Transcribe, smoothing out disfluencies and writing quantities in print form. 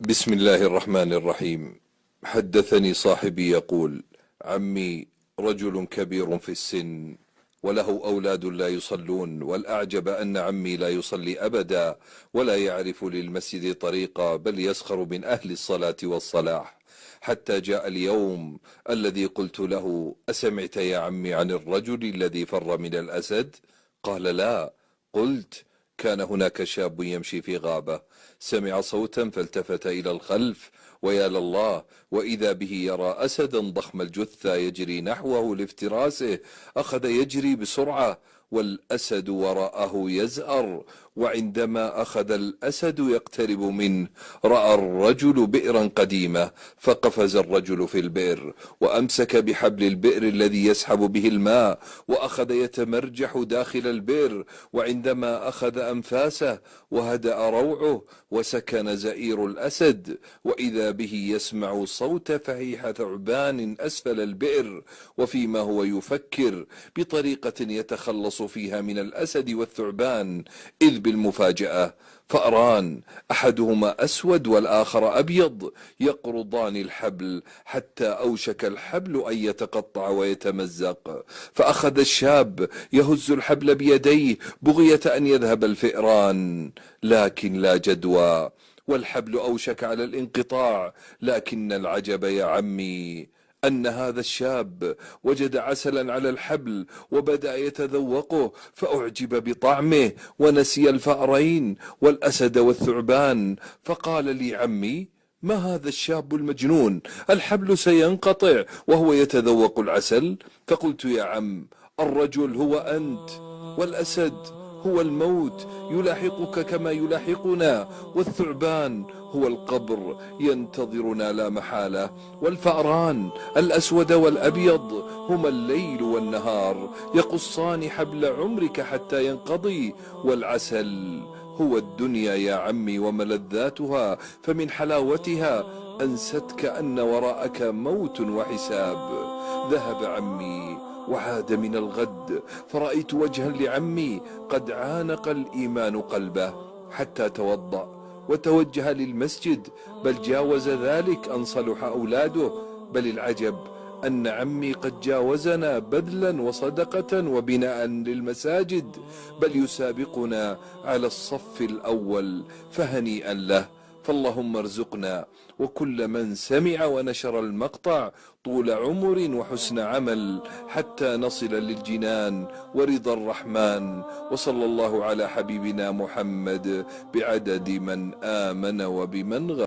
بسم الله الرحمن الرحيم. حدثني صاحبي يقول: عمي رجل كبير في السن وله أولاد لا يصلون، والأعجب أن عمي لا يصلي أبدا ولا يعرف للمسجد طريقا، بل يسخر من أهل الصلاة والصلاح. حتى جاء اليوم الذي قلت له: أسمعت يا عمي عن الرجل الذي فر من الأسد؟ قال: لا. قلت: كان هناك شاب يمشي في غابة، سمع صوتا فالتفت إلى الخلف، ويا لله، وإذا به يرى أسدا ضخم الجثة يجري نحوه لافتراسه. أخذ يجري بسرعة والأسد وراءه يزأر، وعندما أخذ الأسد يقترب منه رأى الرجل بئرا قديمة، فقفز الرجل في البئر وأمسك بحبل البئر الذي يسحب به الماء، وأخذ يتمرجح داخل البئر. وعندما أخذ أنفاسه وهدأ روعه وسكن زئير الأسد، وإذا به يسمع صوت فحيح ثعبان أسفل البئر، وفيما هو يفكر بطريقة يتخلص فيها من الأسد والثعبان، إذ بالمفاجأة فأران، أحدهما أسود والآخر أبيض، يقرضان الحبل حتى أوشك الحبل أن يتقطع ويتمزق. فأخذ الشاب يهز الحبل بيديه بغية أن يذهب الفئران، لكن لا جدوى، والحبل أوشك على الانقطاع. لكن العجب يا عمي أن هذا الشاب وجد عسلا على الحبل وبدأ يتذوقه، فأعجب بطعمه ونسي الفأرين والأسد والثعبان، فقال لي عمي: ما هذا الشاب المجنون؟ الحبل سينقطع وهو يتذوق العسل. فقلت: يا عم، الرجل هو أنت، والأسد هو الموت يلاحقك كما يلاحقنا، والثعبان هو القبر ينتظرنا لا محالة، والفأران الأسود والأبيض هما الليل والنهار يقصان حبل عمرك حتى ينقضي، والعسل هو الدنيا يا عمي وملذاتها، فمن حلاوتها أنستك أن وراءك موت وحساب. ذهب عمي وعاد من الغد، فرأيت وجها لعمي قد عانق الإيمان قلبه، حتى توضأ وتوجه للمسجد، بل جاوز ذلك أن صلح أولاده. بل العجب أن عمي قد جاوزنا بذلا وصدقة وبناء للمساجد، بل يسابقنا على الصف الأول، فهنيئا له. فاللهم ارزقنا وكل من سمع ونشر المقطع طول عمر وحسن عمل، حتى نصل للجنان ورضا الرحمن. وصلى الله على حبيبنا محمد بعدد من آمن وبمن غفر.